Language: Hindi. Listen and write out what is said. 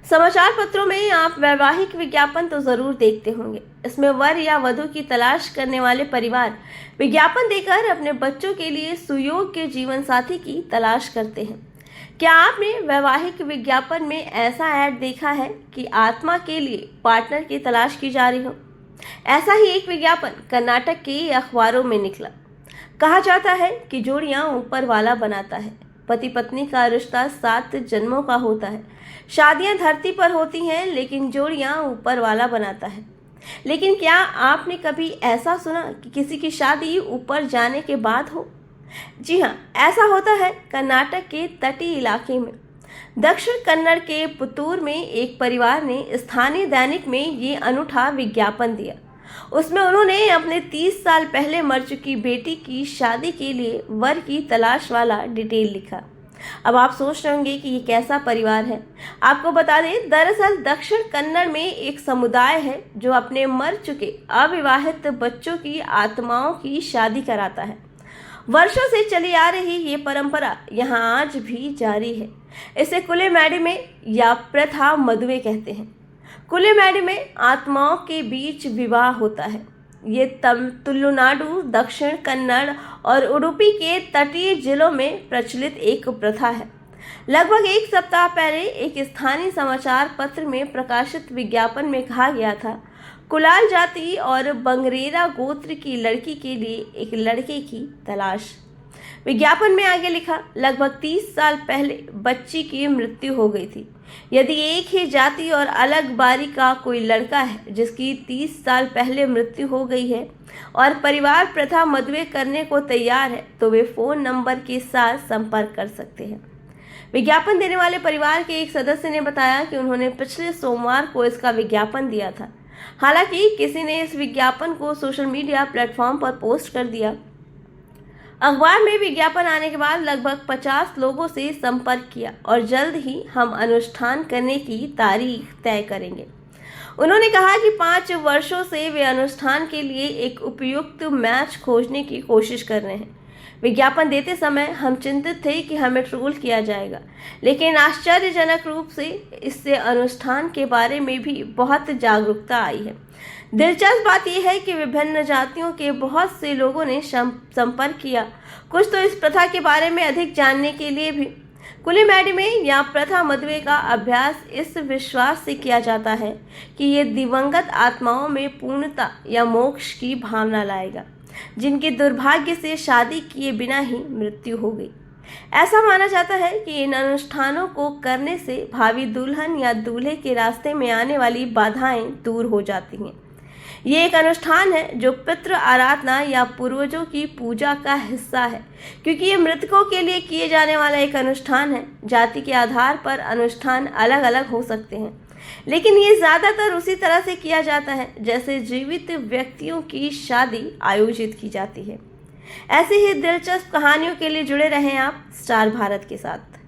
समाचार पत्रों में आप वैवाहिक विज्ञापन तो जरूर देखते होंगे। इसमें वर या वधू की तलाश करने वाले परिवार विज्ञापन देकर अपने बच्चों के लिए सुयोग्य जीवन साथी की तलाश करते हैं। क्या आपने वैवाहिक विज्ञापन में ऐसा ऐड देखा है कि आत्मा के लिए पार्टनर की तलाश की जा रही हो? ऐसा ही एक विज्ञापन कर्नाटक के अखबारों में निकला। कहा जाता है कि जोड़ियां ऊपर वाला बनाता है। पति पत्नी का रिश्ता 7 जन्मों का होता है। शादियां धरती पर होती हैं, लेकिन जोड़ियां ऊपर वाला बनाता है। लेकिन क्या आपने कभी ऐसा सुना कि किसी की शादी ऊपर जाने के बाद हो? जी हाँ, ऐसा होता है कर्नाटक के तटीय इलाके में। दक्षिण कन्नड़ के पुतूर में एक परिवार ने स्थानीय दैनिक में ये अनूठा विज्ञापन दिया। उसमें उन्होंने अपने 30 साल पहले मर चुकी बेटी की शादी के लिए वर की तलाश वाला डिटेल लिखा। अब आप सोच रहे होंगे कि ये कैसा परिवार है। आपको बता दें, दरअसल दक्षिण कन्नड़ में एक समुदाय है जो अपने मर चुके अविवाहित बच्चों की आत्माओं की शादी कराता है। वर्षों से चली आ रही ये परंपरा यहाँ आज भी जारी है। इसे कुलेमैडी में या प्रथा मदुवे कहते हैं। कुलेमैडी में आत्माओं के बीच विवाह होता है। ये तुलुनाडु, दक्षिण कन्नड़ और उडुपी के तटीय जिलों में प्रचलित एक प्रथा है। लगभग एक सप्ताह पहले एक स्थानीय समाचार पत्र में प्रकाशित विज्ञापन में कहा गया था, कुलाल जाति और बंगरेरा गोत्र की लड़की के लिए एक लड़के की तलाश। विज्ञापन में आगे लिखा, लगभग 30 साल पहले बच्ची की मृत्यु हो गई थी। यदि एक ही जाति और अलग बारी का कोई लड़का है जिसकी 30 साल पहले मृत्यु हो गई है और परिवार प्रथा मदुवे करने को तैयार है, तो वे फोन नंबर के साथ संपर्क कर सकते हैं। विज्ञापन देने वाले परिवार के एक सदस्य ने बताया कि उन्होंने पिछले सोमवार को इसका विज्ञापन दिया था। हालांकि किसी ने इस विज्ञापन को सोशल मीडिया प्लेटफॉर्म पर पोस्ट कर दिया। अखबार में विज्ञापन आने के बाद लगभग 50 लोगों से संपर्क किया और जल्द ही हम अनुष्ठान करने की तारीख तय करेंगे। उन्होंने कहा कि 5 वर्षों से वे अनुष्ठान के लिए एक उपयुक्त मैच खोजने की कोशिश कर रहे हैं। विज्ञापन देते समय हम चिंतित थे कि हमें ट्रोल किया जाएगा, लेकिन आश्चर्यजनक रूप से इससे अनुष्ठान के बारे में भी बहुत जागरूकता आई है। दिलचस्प बात यह है कि विभिन्न जातियों के बहुत से लोगों ने संपर्क किया, कुछ तो इस प्रथा के बारे में अधिक जानने के लिए भी। कुलेमैडी में या प्रथा मदुवे का अभ्यास इस विश्वास से किया जाता है कि ये दिवंगत आत्माओं में पूर्णता या मोक्ष की भावना लाएगा, जिनके दुर्भाग्य से शादी किए बिना ही मृत्यु हो गई। ऐसा माना जाता है कि इन अनुष्ठानों को करने से भावी दुल्हन या दूल्हे के रास्ते में आने वाली बाधाएं दूर हो जाती हैं। ये एक अनुष्ठान है जो पितृ आराधना या पूर्वजों की पूजा का हिस्सा है, क्योंकि ये मृतकों के लिए किए जाने वाला एक अनुष्ठान है। जाति के आधार पर अनुष्ठान अलग अलग हो सकते हैं, लेकिन ये ज्यादातर उसी तरह से किया जाता है जैसे जीवित व्यक्तियों की शादी आयोजित की जाती है। ऐसे ही दिलचस्प कहानियों के लिए जुड़े रहें आप स्टार भारत के साथ।